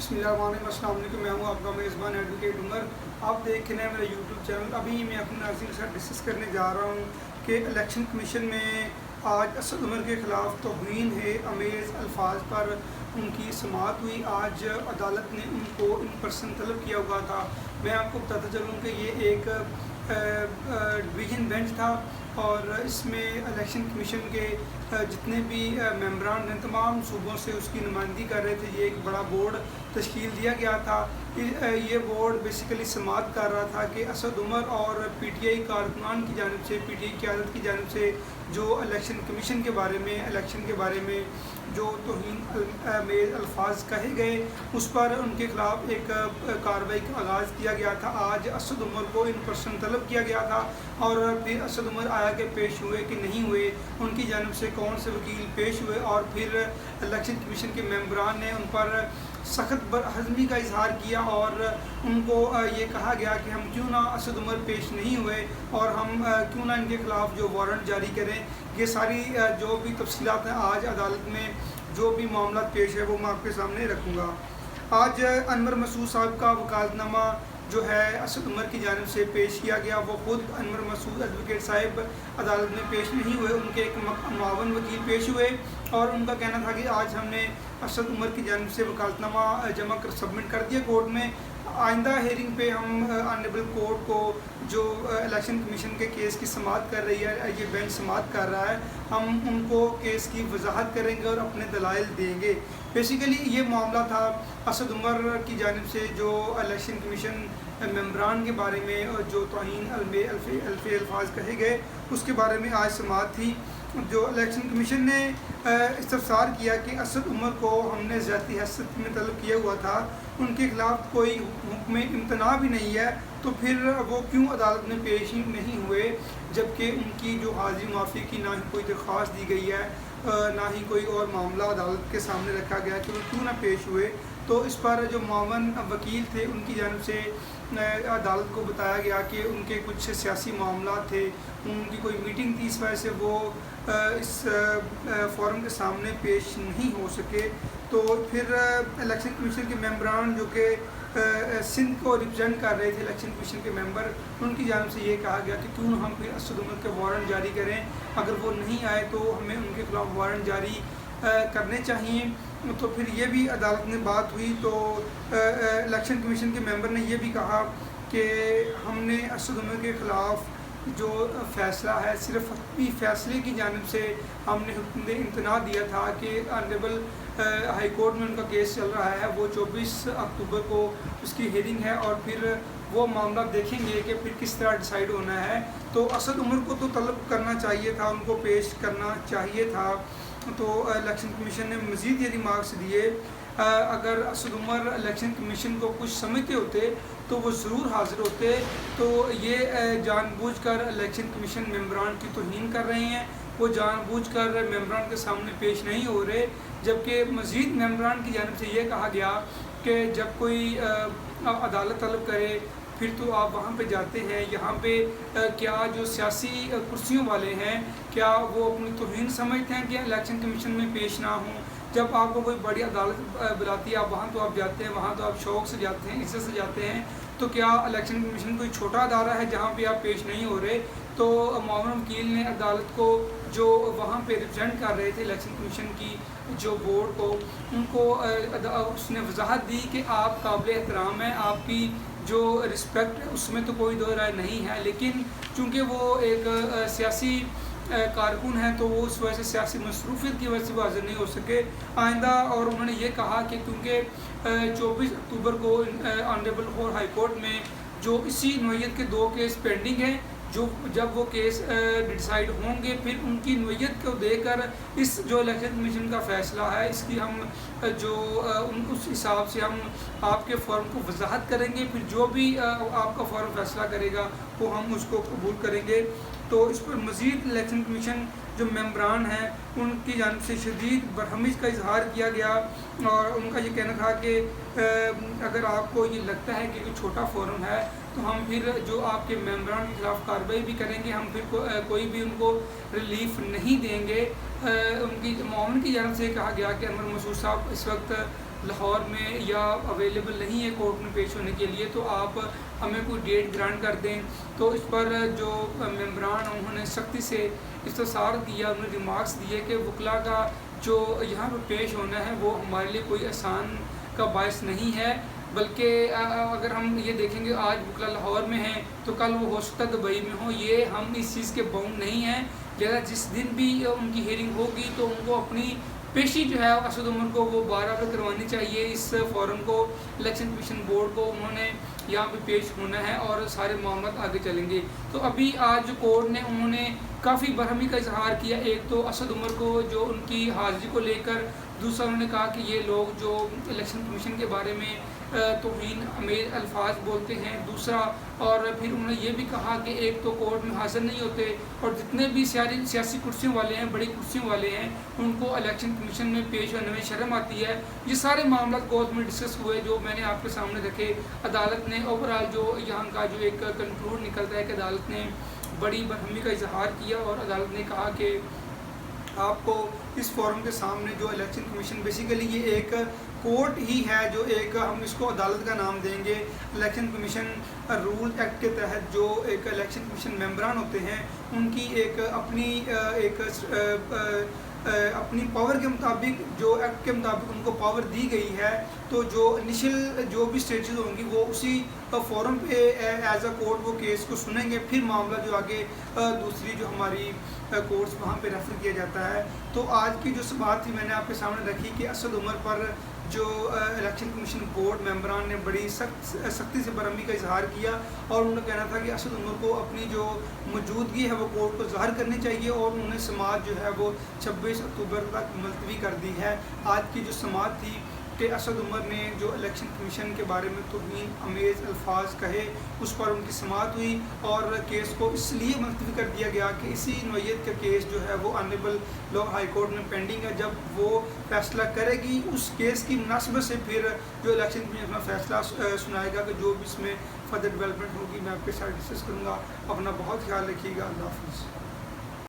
बिस्मिल्लाहिर्रहमानिर्रहीम। मैं हूँ आपका मेज़बान एडवोकेट उमर। आप देख रहे हैं मेरा यूट्यूब चैनल। अभी मैं अपने नाज़रीन के साथ डिस्कस करने जा रहा हूँ कि इलेक्शन कमीशन में आज असद उमर के ख़िलाफ़ तौहीन है अमेज़ अल्फाज पर उनकी समाअत हुई। आज अदालत ने उनको इन पर्सन तलब किया हुआ था। मैं आपको बताता चलूँ कि ये एक डिवीज़न बेंच था और इसमें इलेक्शन कमीशन के जितने भी मेंबरान हैं तमाम सूबों से उसकी नुमाइंदगी कर रहे थे। ये एक बड़ा बोर्ड तश्कील दिया गया था। ये बोर्ड बेसिकली समाअत कर रहा था कि असद उमर और पीटीआई कारकुनान की जानिब से, पीटीआई क़यादत की जानिब से जो इलेक्शन कमीशन के बारे में, इलेक्शन के बारे में जो तौहीन में अल्फाज कहे गए, उस पर उनके ख़िलाफ़ एक कार्रवाई का आगाज़ किया गया था। आज असद उमर को इन पर्सन तलब किया गया था और फिर असद उमर आया के पेश हुए कि नहीं हुए, उनकी जानिब से कौन से वकील पेश हुए और फिर इलेक्शन कमीशन के मेंबरान ने उन पर सख्त बरहज़मी का इजहार किया और उनको ये कहा गया कि हम क्यों ना असद उमर पेश नहीं हुए और हम क्यों ना इनके ख़िलाफ़ जो वारंट जारी करें। ये सारी जो भी तफसीलात हैं आज अदालत में जो भी मामला पेश है वो मैं आपके सामने रखूँगा। आज अनवर मसूद साहब का वकालतनामा जो है असद उमर की जानिब से पेश किया गया। वो ख़ुद अनवर मसूद एडवोकेट साहब अदालत में पेश नहीं हुए, उनके एक मुआवन वकील पेश हुए और उनका कहना था कि आज हमने असद उमर की जानिब से वकालतनामा जमा कर सबमिट कर दिया कोर्ट में। आइंदा हेयरिंग पे हम ऑनरेबल कोर्ट को जो इलेक्शन कमीशन के केस की समाअत कर रही है, ये बेंच समाअत कर रहा है, हम उनको केस की वजाहत करेंगे और अपने दलाइल देंगे। बेसिकली ये मामला था असद उमर की जानिब से जो इलेक्शन कमीशन मेंबरान के बारे में जो तौहीन अल्फाज कहे गए उसके बारे में आज समाअत थी। जो इलेक्शन कमीशन ने इस्तफसार किया कि असद उमर को हमने ज़्यादती हैसियत में तलब किया हुआ था, उनके ख़िलाफ़ कोई हुक्म इम्तना भी नहीं है, तो फिर वो क्यों अदालत में पेश ही नहीं हुए, जबकि उनकी जो हाज़िरी माफ़ी की ना ही कोई दरख्वास्त दी गई है, ना ही कोई और मामला अदालत के सामने रखा गया कि वो क्यों ना पेश हुए। तो इस पर जो मुआवन वकील थे उनकी जानिब से अदालत को बताया गया कि उनके कुछ सियासी मामला थे, उनकी कोई मीटिंग थी, इस वजह से वो इस फोरम के सामने पेश नहीं हो सके। तो फिर इलेक्शन कमीशन के मेंबरान जो कि सिंध को रिप्रेजेंट कर रहे थे, इलेक्शन कमीशन के मेंबर, उनकी जानिब से ये कहा गया कि क्यों हम फिर असद उमर के वारंट जारी करें, अगर वो नहीं आए तो हमें उनके खिलाफ वारंट जारी करने चाहिए। तो फिर ये भी अदालत में बात हुई तो इलेक्शन कमीशन के मेंबर ने ये भी कहा कि हमने असद उमर के ख़िलाफ़ जो फ़ैसला है सिर्फ अपनी फ़ैसले की जानिब से हमने हुक्म इम्तना दिया था कि ऑनरेबल हाई कोर्ट में उनका केस चल रहा है, वो 24 अक्टूबर को उसकी हियरिंग है और फिर वो मामला देखेंगे कि फिर किस तरह डिसाइड होना है। तो असद उमर को तो तलब करना चाहिए था, उनको पेश करना चाहिए था। तो इलेक्शन कमीशन ने मज़ीद ये रिमार्क्स दिए, अगर असद उमर इलेक्शन कमीशन को कुछ समझते होते तो वो ज़रूर हाज़िर होते। तो ये जानबूझकर इलेक्शन कमीशन मेंबरान की तौहीन कर रहे हैं, वो जानबूझकर मेंबरान के सामने पेश नहीं हो रहे, जबकि मज़ीद मेंबरान की जानिब से ये कहा गया कि जब कोई अदालत तलब करे फिर तो आप वहाँ पे जाते हैं। यहाँ पे क्या जो सियासी कुर्सियों वाले हैं क्या वो अपनी तौहीन समझते हैं कि इलेक्शन कमीशन में पेश ना हों? जब आपको कोई बड़ी अदालत बुलाती है आप वहाँ तो आप जाते हैं, वहाँ तो आप शौक़ से जाते हैं, इज्जत से जाते हैं। तो क्या इलेक्शन कमीशन कोई छोटा अदारा है जहाँ पे आप पेश नहीं हो रहे? तो मुआवन वकील ने अदालत को जो वहाँ पे रिप्रेजेंट कर रहे थे इलेक्शन कमीशन की जो बोर्ड को, उनको उसने वजाहत दी कि आप काबिल एहतराम हैं, आपकी जो रिस्पेक्ट है उसमें तो कोई दो राय नहीं है, लेकिन चूँकि वो एक सियासी कारकुन है तो वो उस वजह से सियासी मसरूफियत की वजह से वो हाजिर नहीं हो सके आइंदा। और उन्होंने ये कहा कि क्योंकि 24 अक्टूबर को ऑनरेबल और हाई कोर्ट में जो इसी नौयत के 2 केस पेंडिंग हैं, जो जब वो केस डिसाइड होंगे फिर उनकी नौयत को देकर इस जो इलेक्शन कमीशन का फ़ैसला है इसकी हम जो उस हिसाब से हम आपके फॉर्म को वजाहत करेंगे, फिर जो भी आपका फॉर्म फ़ैसला करेगा वो हम उसको कबूल करेंगे। तो इस पर मज़ीद इलेक्शन कमीशन जो मेंबरान हैं उनकी जानिब से शदीद बरहमीज़ का इजहार किया गया और उनका ये कहना था कि अगर आपको ये लगता है कि कोई छोटा फोरम है तो हम फिर जो आपके मेंबरान के ख़िलाफ़ कार्रवाई भी करेंगे, हम फिर कोई भी उनको रिलीफ नहीं देंगे। उनकी मुआवन की जानिब से कहा गया कि अनवर मसूद साहब इस वक्त लाहौर में या अवेलेबल नहीं है कोर्ट में पेश होने के लिए, तो आप हमें कोई डेट ग्रांट कर दें। तो इस पर जो मेंबरान उन्होंने सख्ती से इस्तफसार दिया, उन्होंने रिमार्क्स दिए कि वकला का जो यहाँ पर पेश होना है वो हमारे लिए कोई आसान का बायस नहीं है, बल्कि अगर हम ये देखेंगे आज वकला लाहौर में हैं तो कल वो हो सकता है दुबई में हो। ये हम इस चीज़ के बाउंड नहीं हैं। लिहाजा जिस दिन भी उनकी हियरिंग होगी तो उनको अपनी पेशी जो है असद उमर को वो 12 पे करवानी चाहिए। इस फोरम को इलेक्शन कमीशन बोर्ड को उन्होंने यहाँ पे पेश होना है और सारे मामला आगे चलेंगे। तो अभी आज कोर्ट ने उन्होंने काफ़ी बरहमी का इजहार किया। एक तो असद उमर को जो उनकी हाजिरी को लेकर, दूसरा उन्होंने कहा कि ये लोग जो इलेक्शन कमीशन के बारे में तौहीन आमेज़ अल्फाज बोलते हैं, दूसरा और फिर उन्होंने ये भी कहा कि एक तो कोर्ट में हाजिर नहीं होते और जितने भी सियासी कुर्सियों वाले हैं, बड़ी कुर्सियों वाले हैं, उनको इलेक्शन कमीशन में पेश होने में शर्म आती है। ये सारे मामला कोर्ट में डिस्कस हुए जो मैंने आपके सामने रखे। अदालत ने ओवरऑल जो यहाँ का जो एक कंक्लूड निकलता है कि अदालत ने बड़ी बरहमी का इजहार किया और अदालत ने कहा कि आपको इस फोरम के सामने जो इलेक्शन कमीशन, बेसिकली ये एक कोर्ट ही है, जो एक हम इसको अदालत का नाम देंगे। इलेक्शन कमीशन रूल एक्ट के तहत जो एक इलेक्शन कमीशन मेंबरान होते हैं उनकी एक अपनी पावर के मुताबिक, जो एक्ट के मुताबिक उनको पावर दी गई है। तो जो इनिशियल जो भी स्टेजेस होंगी वो उसी फोरम पे एज अ कोर्ट वो केस को सुनेंगे, फिर मामला जो आगे दूसरी जो हमारी कोर्ट्स वहाँ पे रेफर किया जाता है। तो आज की जो बात थी मैंने आपके सामने रखी कि असद उमर पर जो इलेक्शन कमीशन बोर्ड मेंबरान ने बड़ी सख्ती से बरहमी का इजहार किया और उन्होंने कहना था कि असद उमर को अपनी जो मौजूदगी है वो कोर्ट को ज़ाहिर करनी चाहिए और उन्होंने समाअत जो है वो 26 अक्टूबर तक मुलतवी कर दी है। आज की जो समाअत थी कि असद उमर ने जो इलेक्शन कमीशन के बारे में तौहीन आमेज़ अल्फाज कहे, उस पर उनकी समाअत हुई और केस को इसलिए मुलतवी कर दिया गया कि इसी नौयत का केस जो है वो ऑनरेबल लॉ हाई कोर्ट में पेंडिंग है। जब वो फैसला करेगी उस केस की मुनासिबत से फिर जो इलेक्शन कमीशन अपना फैसला सुनाएगा कि जो भी इसमें फर्दर डेवलपमेंट होगी मैं आपके साथ डिस्कस करूँगा। अपना बहुत ख्याल रखिएगा। अल्लाह हाफ़िज़।